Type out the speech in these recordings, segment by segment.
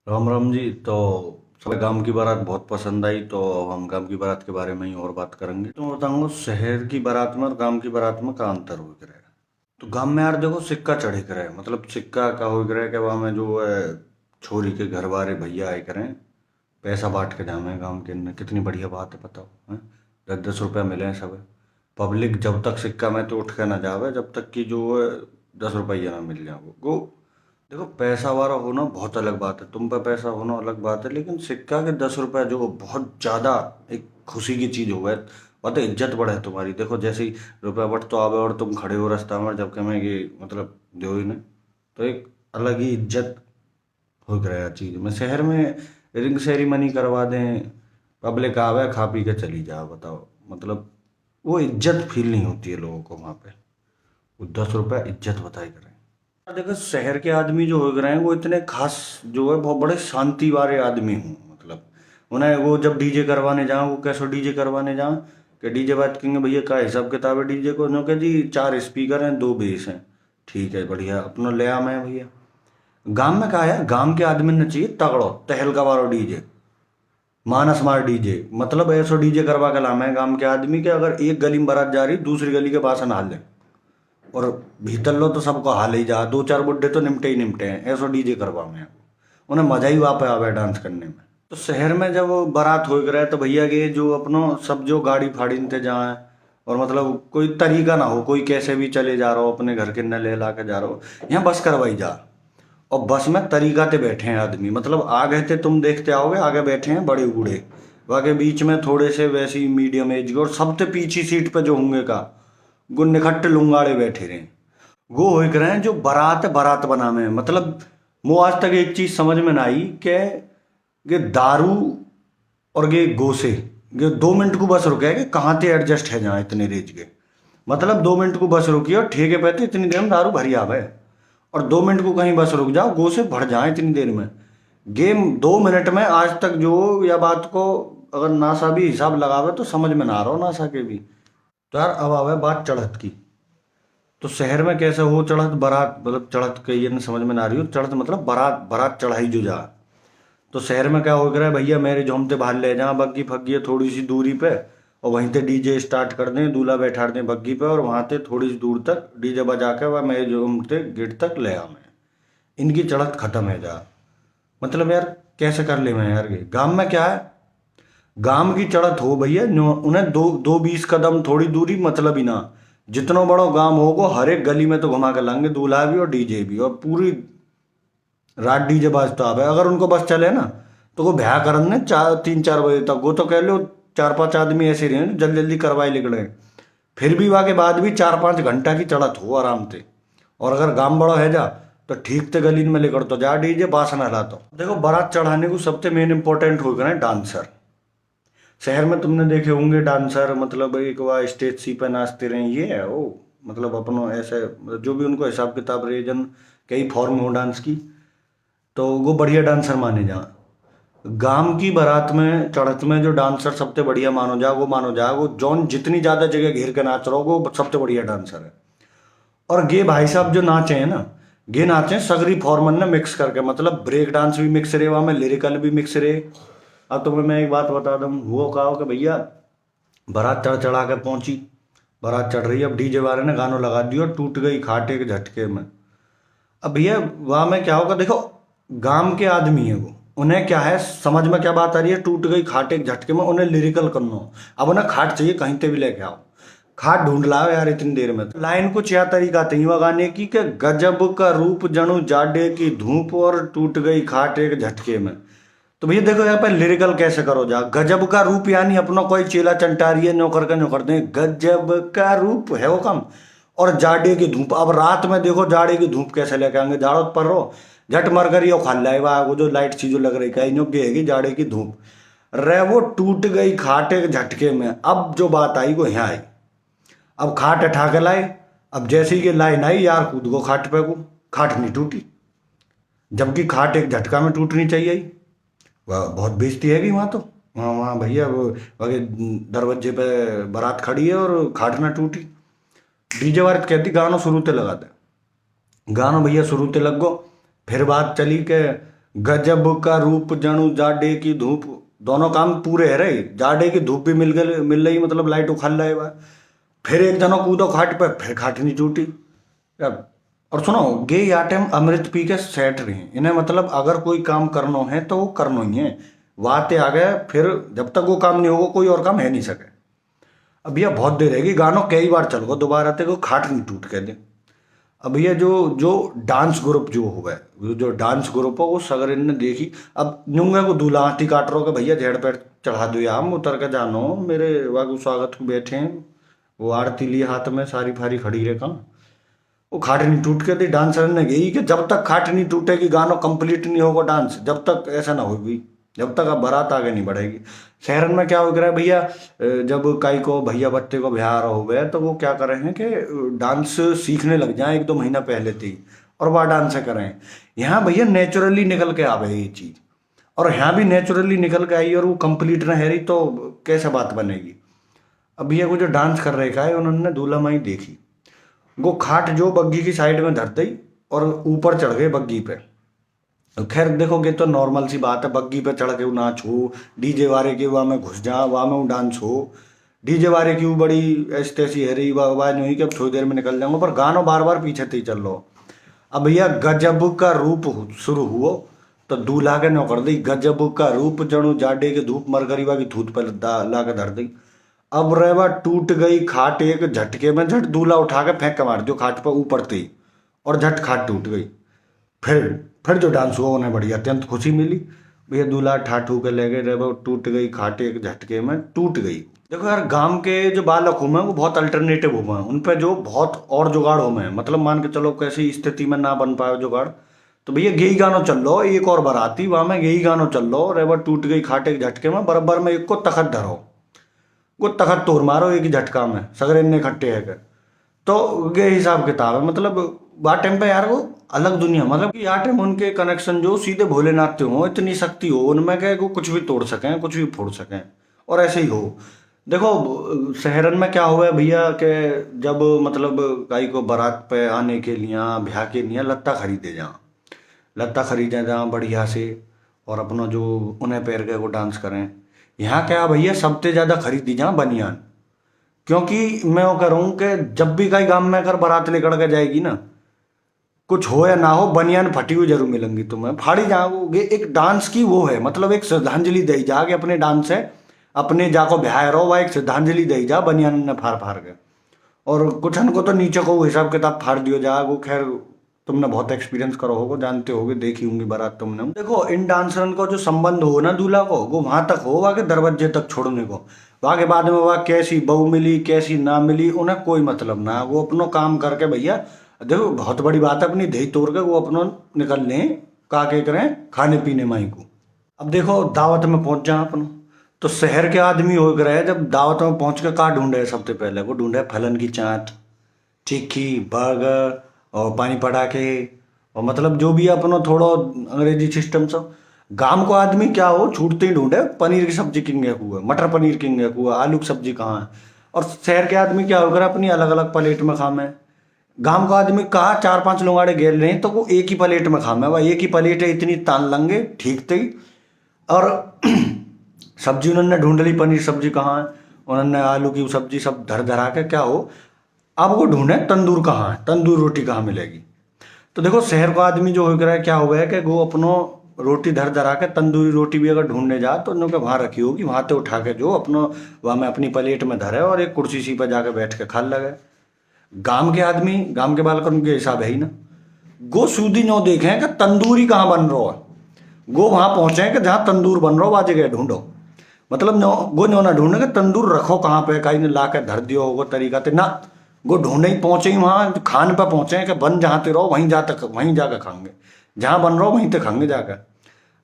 राम राम जी। तो सब गांव की बारात बहुत पसंद आई, तो अब हम गांव की बारात के बारे में ही और बात करेंगे। तो मैं बताऊंगा शहर की बारात में और गांव की बारात में का अंतर हो रहा है। तो गांव में यार देखो सिक्का चढ़े करे, मतलब सिक्का का हो रहा है कि वहाँ में जो है छोरी के घर वाले भैया आए करें, पैसा बांट के जामे गांव के अंदर। कितनी बढ़िया बात है, बताओ हैं। 10-10 रुपया मिले हैं सब। पब्लिक जब तक सिक्का में तो उठ के ना जावे, जब तक कि जो है 10 रुपया ना मिल जाए वो देखो पैसा वाला होना बहुत अलग बात है, तुम पे पैसा होना अलग बात है, लेकिन सिक्का के 10 रुपया जो बहुत ज्यादा एक खुशी की चीज हो गए। तो इज्जत बढ़े तुम्हारी। देखो जैसे ही रुपया बट तो आवे और तुम खड़े हो रास्ता में, जबकि मैं ये मतलब दो ही नहीं, तो एक अलग ही इज्जत हो गया चीज में। शहर में रिंग सेरेमनी करवा दें, पब्लिक आवे खा पी के चली जाए, बताओ मतलब वो इज्जत फील नहीं होती है लोगों को वहां पे। वो 10 रुपया इज्जत बताई करें। देखो शहर के आदमी जो हो रहे हैं वो इतने खास जो है बहुत बड़े शांति वाले आदमी हूँ, मतलब उन्हें वो जब डीजे करवाने जाओ, वो कैसे डीजे करवाने जाओ कि डीजे बात करेंगे भैया का हिसाब किताब है डीजे को, नो के जी 4 स्पीकर हैं 2 बेस हैं, ठीक है बढ़िया अपना ले आ मैं भैया। गांव में कहा है, गांव के आदमी ने चाहिए तगड़ो तहलका वालो डीजे, मानस मार डीजे, मतलब ऐसा डीजे करवा के लाना है गांव के आदमी के, अगर एक गली में बारात जा रही दूसरी गली के पास हाल ले, और भीतर लो तो सबको हाल ही जा, 2-4 बुड्ढे तो निमटे ही निमटे हैं, ऐसा डीजे करवाओ मैं। उन्हें मजा ही वापस आवे डांस करने में। तो शहर में जब बारात हो रहा है तो भैया के जो अपनो सब जो गाड़ी फाड़ी ते जाए, और मतलब कोई तरीका ना हो, कोई कैसे भी चले जा रहा हो अपने घर के न ले ला के जा रहा हो, यहाँ बस करवाई जा। और बस में तरीका ते बैठे हैं आदमी, मतलब आगे थे तुम देखते आओगे आगे बैठे हैं बड़े बूढ़े, वाके बीच में थोड़े से वैसी मीडियम एज के, और सबसे पीछे सीट पे जो होंगे का वो निखट्टे लुंगाड़े बैठे रहे। वो हो रहे हैं जो बारात बारात बनावे हैं, मतलब वो आज तक एक चीज समझ में ना आई कि ये दारू और ये गोसे, ये 2 मिनट को बस रुके कि कहाँ ते एडजस्ट है जहाँ इतने रेज के, मतलब 2 मिनट को बस रुकी और ठेके पे थे इतनी देर में दारू भरी आवे, और 2 मिनट को कहीं बस रुक जाओ गो से भर जाए इतनी देर में। गेम 2 मिनट में आज तक जो या बात को अगर नासा भी हिसाब लगावे तो समझ में ना आ रहा हो नासा के भी। तो यार अब आवे बात चढ़त की। तो शहर में कैसे हो चढ़त बारात, मतलब चढ़त के ये नहीं समझ में ना आ रही हो, चढ़त मतलब बारात बारात चढ़ाई जो जा। तो शहर में क्या हो रहा है भैया, मेरे झोमते बाहर ले जा बग्गी फग्गी है थोड़ी सी दूरी पे, और वहीं पे डीजे स्टार्ट कर दें, दूल्हा बैठा दें बग्गी पे, और वहां से थोड़ी सी दूर तक डीजे बजा के वह मेरे झोमते गेट तक ले आ मैं। इनकी चढ़त खत्म है जा। मतलब यार कैसे कर ले मैं यार, ये गांव में क्या है, गांव की चढ़त हो भैया उन्हें दो दो 20 कदम थोड़ी दूरी मतलब ही ना। जितना बड़ा गांव होगा हर एक गली में तो घुमा कर लाएंगे दूल्हा भी और डीजे भी, और पूरी रात डीजे बाजता आवे। अगर उनको बस चले ना तो वो भ्या करन ने 3-4 बजे तक, वो तो कह लो 4-5 आदमी ऐसे रहे जल्दी जल्दी करवाए निकले, फिर भी वहाँ के बाद भी 4-5 घंटा की चढ़त हो आराम से। और अगर गांव बड़ा है जा तो ठीक ते गली में लेकर तो जा डीजे बासन हला। तो देखो बारात चढ़ाने को सबसे मेन इंपॉर्टेंट हो गया डांसर। शहर में तुमने देखे होंगे डांसर, मतलब एक वह स्टेज सी पे नाचते रहे, ये है वो, मतलब अपनो ऐसे मतलब जो भी उनको हिसाब किताब रहे जन कई फॉर्म हो डांस की, तो वो बढ़िया डांसर माने जा। गांव की बारात में चढ़त में जो डांसर सबसे बढ़िया मानो जा वो जौन जितनी ज्यादा जगह घेर के नाच रहा हो वो सबसे बढ़िया डांसर है। और गे भाई साहब जो नाचे हैं ना, गे नाचे हैं सगरी फॉर्मन ने मिक्स करके, मतलब ब्रेक डांस भी मिक्स रहे वहां में, लिरिकल भी मिक्स रहे। अब तुम्हें मैं एक बात बता दूं, वो कहा कि भैया बारात चढ़ चढ़ा के पहुंची, बारात चढ़ रही है, अब डीजे वाले ने गानों लगा दिया और टूट गई खाटे के झटके में। अब भैया वहां में क्या होगा, देखो गांव के आदमी है वो, उन्हें क्या है समझ में क्या बात आ रही है, टूट गई खाटे के झटके में, उन्हें लिरिकल करना हो। अब उन्हें खाट चाहिए कहीं पे भी लेके आओ, खाट ढूंढ लाओ यार इतनी देर में। लाइन कुछ या तरीका थी वह गाने की कि गजब का रूप जणु जाडे की धूप और टूट गई खाट एक झटके में। तो भैया देखो यहाँ पे लिरिकल कैसे करो जा, गजब का रूप यानी अपना कोई चेला चंटारी है नौकर का नौकर दे, गजब का रूप है वो कम, और जाड़े की धूप। अब रात में देखो जाड़े की धूप कैसे लेके आएंगे, जाड़ो पर रो झट मर कर यो खाल लाए वो जो लाइट सी जो लग रही कहीं गेगी जाड़े की धूप रे, वो टूट गई खाटे के झटके में। अब जो बात आई वो यहाँ आई, अब खाट उठा के लाए, अब जैसे ही ये लाइन आई यार कूद गो खाट पे को, खाट नहीं टूटी, जबकि खाट एक झटका में टूटनी चाहिए। वह बहुत बेइज्जती है कि वहाँ तो, वहाँ वहाँ भैया वो वहाँ दरवाजे पे बारात खड़ी है और खाट ना टूटी। डीजे वाले कहती गानों शुरू ते लगा दे, गानों भैया शुरू ते लग गो। फिर बात चली के गजब का रूप जणु जाडे की धूप, दोनों काम पूरे है रहे। जाडे की धूप भी मिल रही, मतलब लाइट उखल रहा है। फिर एक जनो कूदो खाट पे, फिर खाट नहीं टूटी यार। और सुनो, गे या टाइम अमृत पी के सेट रहे, इन्हें मतलब अगर कोई काम करना है तो वो करना ही है। वाते आ गए, फिर जब तक वो काम नहीं होगा कोई और काम है नहीं सके। अब यह बहुत देर रहेगी, गानों कई बार चल गो दोबारा ते को खाट नहीं टूट के दे। अब ये जो जो डांस ग्रुप जो हो गए, जो डांस ग्रुप हो वो सगर इनने देखी। अब नुंगे को दूल्हा हाथी काट रहो कि भैया झेड़ पेड़ चढ़ा दो, हम उतर के जानो मेरे वागु स्वागत को बैठे हैं। वो आरती लिए हाथ में सारी फारी खड़ी रहे कहाँ, वो खाट नहीं टूट के दी। डांसर ने गई कि जब तक खाट नहीं टूटेगी, गानों कंप्लीट नहीं होगा डांस, जब तक ऐसा ना होगी, जब तक अब बारात आगे नहीं बढ़ेगी। शहरन में क्या हो रहा है भैया, जब कई को भैया बच्चे को ब्याह हो गए तो वो क्या कर रहे हैं कि डांस सीखने लग जाए 1-2 महीना पहले थी, और वह डांस करें। यहाँ भैया नेचुरली निकल के आवे ये चीज, और यहाँ भी नेचुरली निकल के आई और वो कंप्लीट ना है रही तो कैसे बात बनेगी। अब भैया को जो डांस कर रहे का है, उन्होंने दूल्हा माई देखी, वो खाट जो बग्गी की साइड में धर दी और ऊपर चढ़ गए बग्गी पे। खैर देखोगे तो नॉर्मल सी बात है, बग्गी पे चढ़ के वो नाच हो, डीजे वाले के वहाँ में घुस जा, वहाँ में वो डांस हो। डीजे वाले की वो बड़ी ऐसी तैसी है रही आवाज नहीं कि अब थोड़ी देर में निकल जाऊंगा, पर गानों बार बार पीछे से ही चल रहा। अब भैया गजब का रूप शुरू हुआ तो दूल्हा के नौकर दी, गजब का रूप जणु जाडे के धूप मर गरीबा की धूत पर ला के धर दी। अब रेवा टूट गई खाट एक झटके में, झट दूल्हा उठा के फेंक के मार दियो खाट पर ऊपर थी, और झट खाट टूट गई। फिर फिर जो डांस हुआ उन्हें बड़ी अत्यंत खुशी मिली। भैया दूल्हा ठाठू के ले गए, रेवा टूट गई खाट एक झटके में टूट गई। देखो यार, गांव के जो बालक हुए हैं वो बहुत अल्टरनेटिव हुए हैं, उन पे जो बहुत और जुगाड़ हुए हैं। मतलब मान के चलो कैसी स्थिति में ना बन पाए जुगाड़, तो भैया यही गानों चल लो, एक और बाराती वहां में यही गानों चल लो, रेवा टूट गई खाट एक झटके में, बराबर में एक को तखत धरो, वो तखत तोड़ मारो एक ही झटका में, सगरे इन्ने इकट्ठे है। तो ये हिसाब किताब है। मतलब बात टाइम पे यार वो अलग दुनिया, मतलब कि यार टाइम उनके कनेक्शन जो सीधे भोलेनाथ से हो, इतनी शक्ति हो उनमें क्या वो कुछ भी तोड़ सकें, कुछ भी फोड़ सकें, और ऐसे ही हो। देखो शहरन में क्या हुआ है भैया कि जब मतलब गाय को बारात पे आने के लिए ब्याह के लिए लत्ता खरीदे जा, लत्ता खरीदे जा बढ़िया से, और अपना जो उन्हें पैर के वो डांस करें। यहाँ क्या भैया सबसे ज्यादा खरीदी जा बनियान, क्योंकि मैं वो कह रहा हूँ कि जब भी कहीं गांव में अगर बारात लेकर के जाएगी ना, कुछ हो या ना हो, बनियान फटी हुई जरूर मिलेंगी तुम्हें, फाड़ी जाओगे। एक डांस की वो है, मतलब एक श्रद्धांजलि दे जाके अपने डांस है, अपने जाको बिहार रहो, वह एक श्रद्धांजलि दे जा बनियान ने फाड़ फाड़ के। और कुछ को तो नीचे को हिसाब किताब फाड़ दियो जा वो। खैर तुमने बहुत एक्सपीरियंस करो होगा, जानते होगे, देखी होंगी बारात तुमने। देखो इन डांसरन को जो संबंध हो ना दूल्हा को, वो वहां तक हो, वहां के दरवाजे तक छोड़ने को। वहां के बाद में वह कैसी बहू मिली कैसी ना मिली उन्हें कोई मतलब ना, वो अपनो काम करके भैया। देखो बहुत बड़ी बात है, अपनी दही तोड़ के वो अपनो निकल लें, का के करें खाने पीने माई को। अब देखो दावत में पहुंच जा अपन, तो शहर के आदमी हो गए जब दावत में पहुंच के कहा ढूंढे, सबसे पहले वो ढूंढे फलन की चाट, टिक्की, बर्गर और पानी पटाखे, और मतलब जो भी अपना थोड़ा अंग्रेजी सिस्टम सब। गांव को आदमी क्या हो छूटते ही ढूंढे पनीर की सब्जी किंगे हुआ, मटर पनीर किंगे हुआ, आलू की सब्जी कहाँ है। और शहर के आदमी क्या होकर अपनी अलग अलग प्लेट में खामे। गांव का आदमी कहा 4-5 लोग घेर रहे हैं तो वो एक ही प्लेट में खामे, वह एक ही प्लेट है, इतनी तान लंगे ठीक थी। और सब्जी उन्होंने ढूंढ ली, पनीर सब्जी कहाँ है, उन्होंने आलू की सब्जी सब धर धरा के क्या हो। अब वो ढूंढे तंदूर कहाँ है, तंदूर रोटी कहाँ मिलेगी। तो देखो शहर का आदमी जो हो गया है क्या हो गया है कि वो अपनो रोटी धर धरा के तंदूरी रोटी भी अगर ढूंढने जा तो उन्होंने वहां रखी होगी, वहां से उठा के जो अपनो वहां में अपनी प्लेट में धरे और एक कुर्सी सी पर जाके बैठ के खा लगे। गांव के आदमी, गांव के बालक उनके हिसाब है ही ना, गो सूदी नो देखें कि तंदूरी कहाँ बन रहा है, गो वहां पहुंचे कि जहाँ तंदूर बन रहा हो वह जगह ढूंढो। मतलब नो गो नो ना ढूंढे कि तंदूर रखो कहाँ पे, कहीं ने ला के धर दियो होगा तरीका ते ना, वो ढूंढे ही पहुंचे ही वहां खान पे पहुंचे कि बन जहाँ ते रहो वहीं जाते वहीं जाकर खाएंगे, जहाँ बन रहा हो वहीं ते खाएंगे जाकर।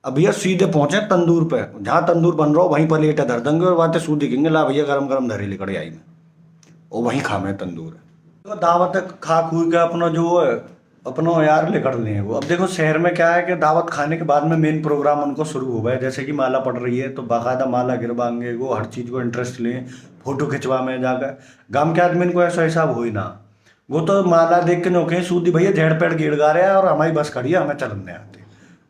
अब भैया सीधे पहुंचे तंदूर पे, जहाँ तंदूर बन रहा हो वहीं प्लेट धर देंगे और बातें सूदी दिखेंगे, ला भैया गरम गरम धरी लिकड़ आई में, और वहीं खामे तंदूर है। तो दावत खा खू के अपना जो है अपनो यार लेकर लिए वो। अब देखो शहर में क्या है कि दावत खाने के बाद में मेन प्रोग्राम उनको शुरू हो गए, जैसे कि माला पड़ रही है तो बाकायदा माला गिरवाएंगे, वो हर चीज़ को इंटरेस्ट लें, फोटो खिंचवा में जाकर। गांव के आदमी को ऐसा हिसाब हो ही ना, वो तो माला देख के नोके सूदी भैया झेड़ पेड़ गिड़ गा रहे हैं और हमारी बस खड़ी है हमें चलने आते,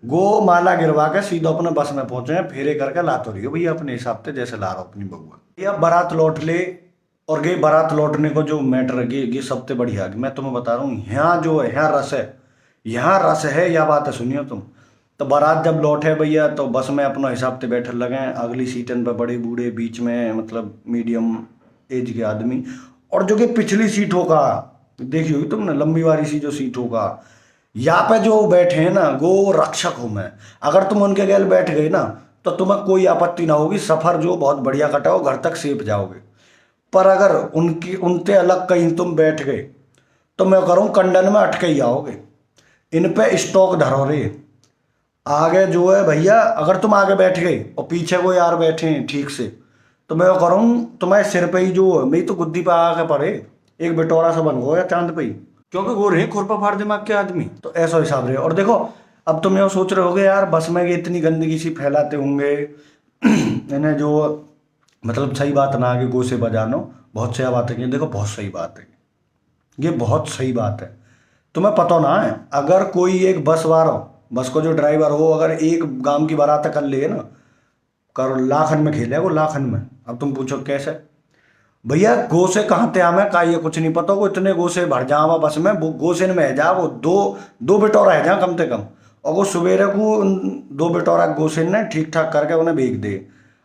गो माला गिरवा के सीधा अपने बस में पहुंचे हैं, फेरे करके ला तो रही हो भैया अपने हिसाब से जैसे ला रहा हो अपनी बउआ। भैया बारात लौट ले, और गई बारात लौटने को जो मैटर है ये सबसे बढ़िया मैं तुम्हें बता रहा हूँ। यहाँ जो है यहाँ रस है, यहाँ रस है, या बात है सुनियो तुम। तो बारात जब लौटे भैया तो बस में अपना हिसाब से बैठे लगे, अगली सीटन पे बड़े बूढ़े, बीच में मतलब मीडियम एज के आदमी, और जो कि पिछली सीट होगा देखी होगी तुमने, लंबी वाली सी जो सीट होगा, यहाँ पे जो बैठे हैं ना वो रक्षक हूं मैं। अगर तुम उनके गैल बैठ गए ना तो तुम्हें कोई आपत्ति ना होगी, सफर जो बहुत बढ़िया कटाओ, घर तक सेफ जाओगे। पर अगर उनकी उनसे अलग कहीं तुम बैठ गए तो मैं करूँ कंडन में अटके ही आओगे। इन पे स्टॉक धरो रे। आगे जो है भैया, अगर तुम आगे बैठ गए और पीछे कोई यार बैठे हैं ठीक से, तो मैं करूँ तुम्हारे सिर पे ही जो मेरी तो गुद्दी पे आके पड़े, एक बिटोरा सा बन गो या चांद पे ही, क्योंकि वो रहे खुरपा फाड़ दिमाग के आदमी। तो ऐसा हिसाब रहे। और देखो अब तुम ये सोच रहे होगे यार बस में ये इतनी गंदगी सी फैलाते होंगे इन्हें, जो मतलब सही बात ना आगे गो से बजानो, बहुत सही बात है। देखो बहुत सही बात है, ये बहुत सही बात है। तुम्हें पता ना है, अगर कोई एक बस वाला, बस को जो ड्राइवर हो, अगर एक गांव की बारात कर ले ना, कर लाखन में खेले वो, लाखन में। अब तुम पूछो कैसे भैया, गो से कहाँ ते आमे का ये कुछ नहीं पता, वो इतने गो से भर जावा बस में, वो गो से में है जा, वो दो दो बिटोरा है जा कम से कम, और वो सवेरे को दो बिटोरा गोसेन ने ठीक ठाक करके उन्हें बेच दे।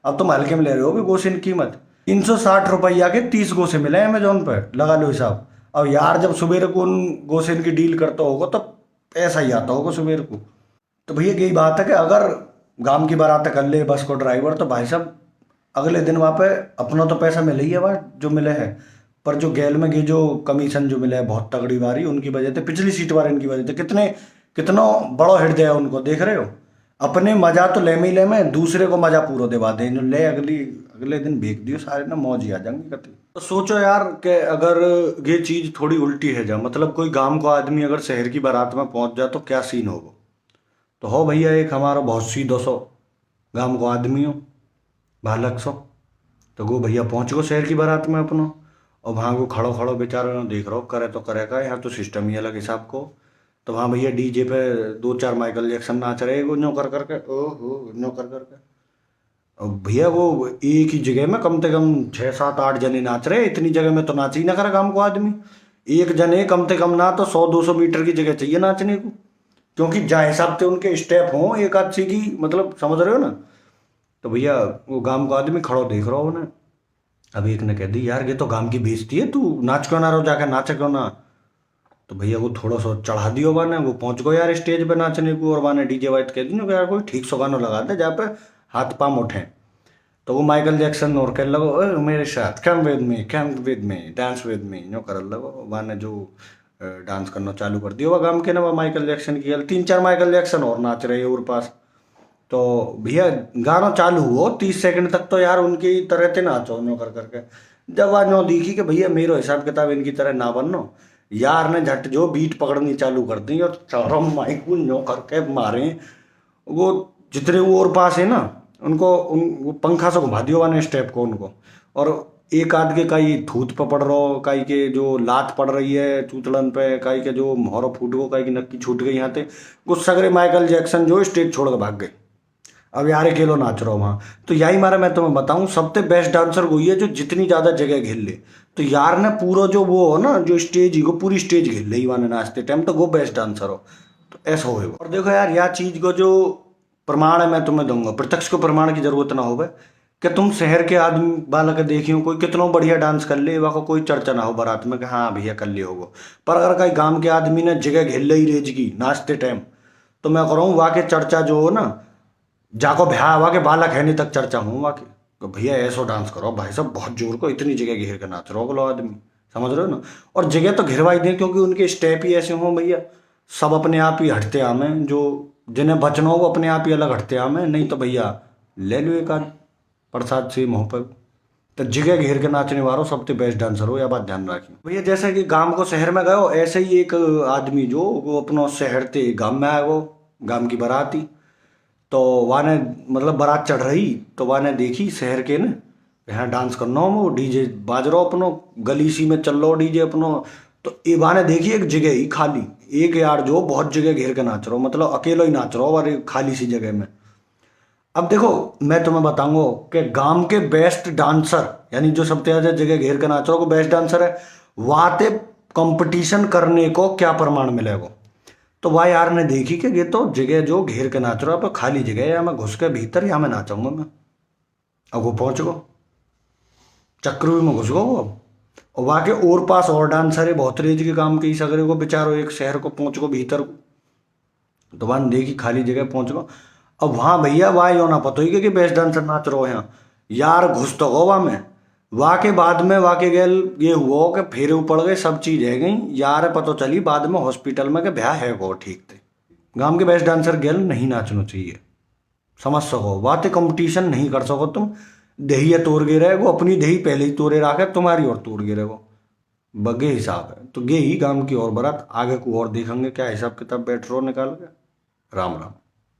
अब तुम हल्के में ले रहे हो कि गोसेन की कीमत 360 रुपया के 30 गोसे मिले अमेजोन पर, लगा लो हिसाब। अब यार जब सवेरे को उन गोसेन की डील करता होगा तो पैसा ही आता होगा सवेरे को। तो भैया यही बात है कि अगर गांव की बारात कर ले बस को ड्राइवर, तो भाई साहब अगले दिन वहाँ पे अपना तो पैसा मिले ही है वहाँ जो मिले है, पर जो गैल में ये जो कमीशन जो मिले है बहुत तगड़ी बारी, उनकी वजह से, पिछली सीट वाले इनकी वजह से, कितना बड़ा हृदय है उनको, देख रहे हो। अपने मजा तो ले में ही ले में, दूसरे को मजा पूरा दिवा दे जो ले, अगले दिन भेज दियो सारे ना, मौज ही आ जाएंगे कति। तो सोचो यार कि अगर ये चीज थोड़ी उल्टी है जा, मतलब कोई गांव का आदमी अगर शहर की बारात में पहुंच जाए तो क्या सीन होगा। तो हो भैया एक हमारा बहुत सी 200 गांव को आदमी हो, बालक सो, तो वो भैया पहुंच गो शहर की बारात में अपना, और वहाँ को खड़ो खड़ो बेचारा देख रहो, करे तो करेगा, यहाँ तो सिस्टम ही अलग हिसाब को। तो वहाँ भैया डीजे पे 2-4 माइकल जैक्सन नाच रहे वो, न्यो कर करके, ओहो न्यो कर करके। और भैया वो एक ही जगह में कम से कम 6-7-8 जने नाच रहे, इतनी जगह में तो नाच ही ना करे काम को आदमी। एक जने कम से कम ना तो 100-200 मीटर की जगह चाहिए नाचने को, क्योंकि जहाँ हिसाब से उनके स्टेप हों एक आध सी की, मतलब समझ रहे हो ना। तो भैया वो गांव का आदमी खड़ो देख रहा हो ना। अब एक ने कह दी यार ये तो गांव की बेइज्जती है, तू नाच क्यों ना रहो, जाकर नाचे क्यों ना। तो भैया वो थोड़ा सा चढ़ा दियो वाने, वो पहुंच गो यार स्टेज पे नाचने को, और वाने डीजे वाइट कह दी यार कोई ठीक सो गाना लगा दे जहाँ पे हाथ पाँव उठे। तो वो माइकल जैक्सन और कह लगो मेरे साथ come with me dance with me, नो कर लगो वाने जो डांस करना चालू कर दियो गांव के ना, वो माइकल जैक्सन की 3-4 माइकल जैक्सन और नाच रहे और पास। तो भैया गाना चालू हो 30 सेकंड तक तो यार उनकी तरह थे नाचो नो कर करके। जब आज नो दिखी कि भैया मेरे हिसाब किताब इनकी तरह ना बननो, यार ने झट जो बीट पकड़नी चालू कर दी और चारों माइक नो करके मारे। वो जितने वो और पास है ना उनको वो पंखा से घुमा दियो वाने स्टेप को उनको, और एक आध के कई थूत पे पड़ रहो, कई के जो लात पड़ रही है चूतड़न पे, कई के जो मोहरो फूट गो, कई की नक्की छूट गई यहाँ पे। कुछ सगरे माइकल जैक्सन जो स्टेज छोड़ के भाग गए, अब यार अकेलो नाच रहा हूँ वहाँ। तो यही मारा मैं तुम्हें बताऊँ सबसे बेस्ट डांसर वही है जो जितनी ज़्यादा जगह घेर ले। तो यार ने पूरा जो वो हो ना जो स्टेज ही को पूरी स्टेज घेर ले वाने नाचते टाइम, तो वो बेस्ट डांसर हो। तो ऐसा हो। और देखो यार यह चीज़ को जो प्रमाण है मैं तुम्हें दूंगा, प्रत्यक्ष को प्रमाण की जरूरत ना हो कि तुम शहर के आदमी बालक देखी हो कोई कितना बढ़िया डांस कर ले, वहाँ को कोई चर्चा ना हो बारात में कि हाँ भैया कर ले होगो। पर अगर कहीं गांव के आदमी ने जगह घेर ले ही रेज की नाचते टाइम, तो मैं कह रहा हूँ वहाँ के चर्चा जो हो ना, जाको भ्या हुआ के बालक है नहीं तक चर्चा हूँ वहाँ की, तो भैया ऐसा डांस करो भाई साहब बहुत जोर को, इतनी जगह घेर कर नाच रहे हो बोलो आदमी, समझ रहे हो ना। और जगह तो घेरवाई दें क्योंकि उनके स्टेप ही ऐसे हों भैया, सब अपने आप ही हटते आमे, जो जिन्हें बचना हो वो अपने आप ही अलग हटते आमे, नहीं तो भैया ले लो एक आध प्रसाद से मुँह पर। तो जगह घेर के नाचने वालों सबसे बेस्ट डांसर हो, या बात ध्यान रखिए भैया। जैसे कि गांव को शहर में गए ऐसे ही एक आदमी जो वो अपना शहर थे गांव में आए, वो गांव की बारात थी। तो वहाँ ने मतलब बारात चढ़ रही, तो वहाँ ने देखी शहर के ने यहाँ डांस करना हो, वो डीजे बाज रहो अपनो, गली सी में चल रहा हो डीजे अपनो। तो ये वहाँ ने देखी एक जगह ही खाली, एक यार जो बहुत जगह घेर के नाच रहा हो, मतलब अकेला ही नाच रहा हो और एक खाली सी जगह में। अब देखो मैं तुम्हें बताऊंगा कि गांव के बेस्ट डांसर, यानी जो सबसे ज्यादा जगह घेर के नाच रहा हो, बेस्ट डांसर है, वहां ते कंपटीशन करने को क्या प्रमाण मिलेगा। तो वह यार ने देखी कि ये तो जगह जो घेर के नाच रहा है, पर खाली जगह है, या मैं घुस के भीतर या मैं नाचूंगा मैं। अब वो पहुंच गो, चक्रव्यूह में घुस गो वो। अब और वहां के और पास और डांसर है बहुत रेज के काम की सगरे को, बेचारो एक शहर को पहुंच गो भीतर को। तो वहां देखी खाली जगह पहुंच गो। अब वहां भैया वहां यो ना पता ही कि बेस्ट डांसर नाच रहो यहाँ, यार घुस तो गो वहां में। वहां के बाद में वहां के गेल ये हुआ कि फेरे पड़ गए, सब चीज है गई यार, पता चली बाद में हॉस्पिटल में कि ब्याह है गो ठीक थे। गांव के बेस्ट डांसर गेल नहीं नाचना चाहिए, समझ सको बात, कंपटीशन नहीं कर सको तुम। दही तोड़ गे रहे वो, अपनी दही पहले ही तोड़े रखे, तुम्हारी और तोड़ गे रहे वो, बगे हिसाब है। तो गे ही गांव की और बारात, आगे को और देखेंगे क्या हिसाब किताब बैठ रो निकाल के। राम राम।